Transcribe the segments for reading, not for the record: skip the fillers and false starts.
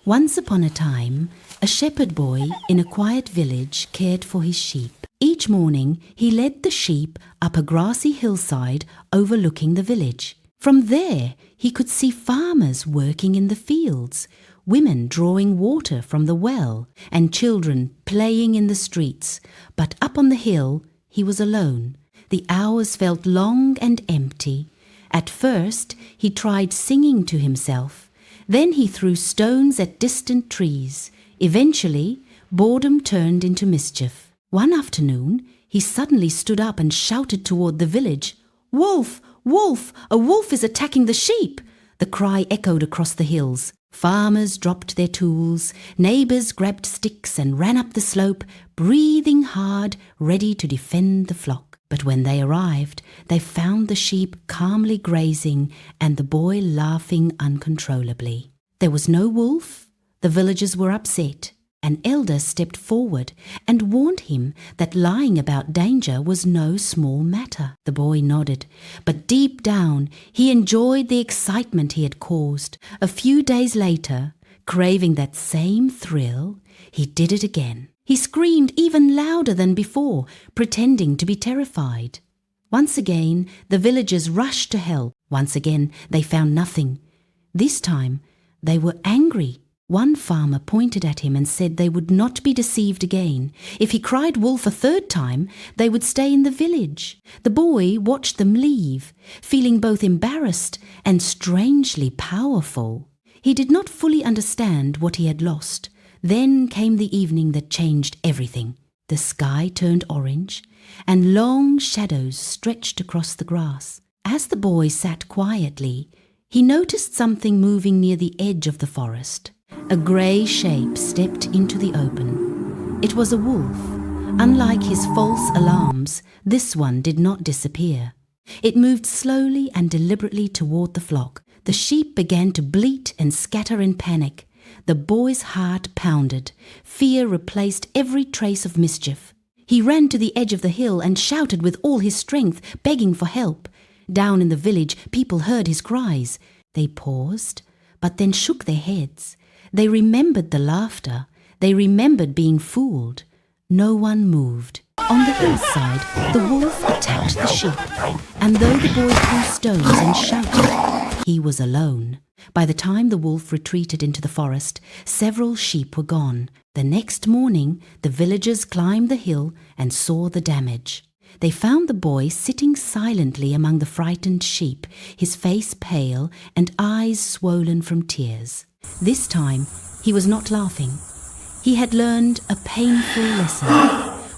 Once upon a time, a shepherd boy in a quiet village cared for his sheep. Each morning, he led the sheep up a grassy hillside overlooking the village. From there, he could see farmers working in the fields, women drawing water from the well, and children playing in the streets. But up on the hill, he was alone. The hours felt long and empty. At first, he tried singing to himself. Then he threw stones at distant trees. Eventually, boredom turned into mischief. One afternoon, he suddenly stood up and shouted toward the village, "Wolf! Wolf! A wolf is attacking the sheep!" The cry echoed across the hills. Farmers dropped their tools, neighbors grabbed sticks and ran up the slope, breathing hard, ready to defend the flock. But when they arrived, they found the sheep calmly grazing and the boy laughing uncontrollably. There was no wolf. The villagers were upset. An elder stepped forward and warned him that lying about danger was no small matter. The boy nodded, but deep down he enjoyed the excitement he had caused. A few days later, craving that same thrill, he did it again. He screamed even louder than before, pretending to be terrified. Once again, the villagers rushed to help. Once again, they found nothing. This time, they were angry. One farmer pointed at him and said they would not be deceived again. If he cried wolf a third time, they would stay in the village. The boy watched them leave, feeling both embarrassed and strangely powerful. He did not fully understand what he had lost. Then came the evening that changed everything. The sky turned orange, and long shadows stretched across the grass. As the boy sat quietly, he noticed something moving near the edge of the forest. A grey shape stepped into the open. It was a wolf. Unlike his false alarms, this one did not disappear. It moved slowly and deliberately toward the flock. The sheep began to bleat and scatter in panic. The boy's heart pounded. Fear replaced every trace of mischief. He ran to the edge of the hill and shouted with all his strength, begging for help. Down in the village, people heard his cries. They paused, but then shook their heads. They remembered the laughter. They remembered being fooled. No one moved. On the hillside, the wolf attacked the sheep, and though the boy threw stones and shouted, he was alone. By the time the wolf retreated into the forest, several sheep were gone. The next morning, the villagers climbed the hill and saw the damage. They found the boy sitting silently among the frightened sheep, his face pale and eyes swollen from tears. This time, he was not laughing. He had learned a painful lesson.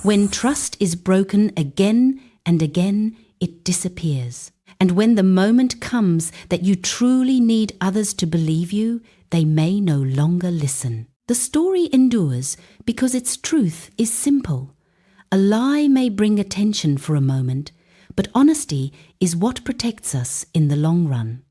When trust is broken again and again, it disappears. And when the moment comes that you truly need others to believe you, they may no longer listen. The story endures because its truth is simple. A lie may bring attention for a moment, but honesty is what protects us in the long run.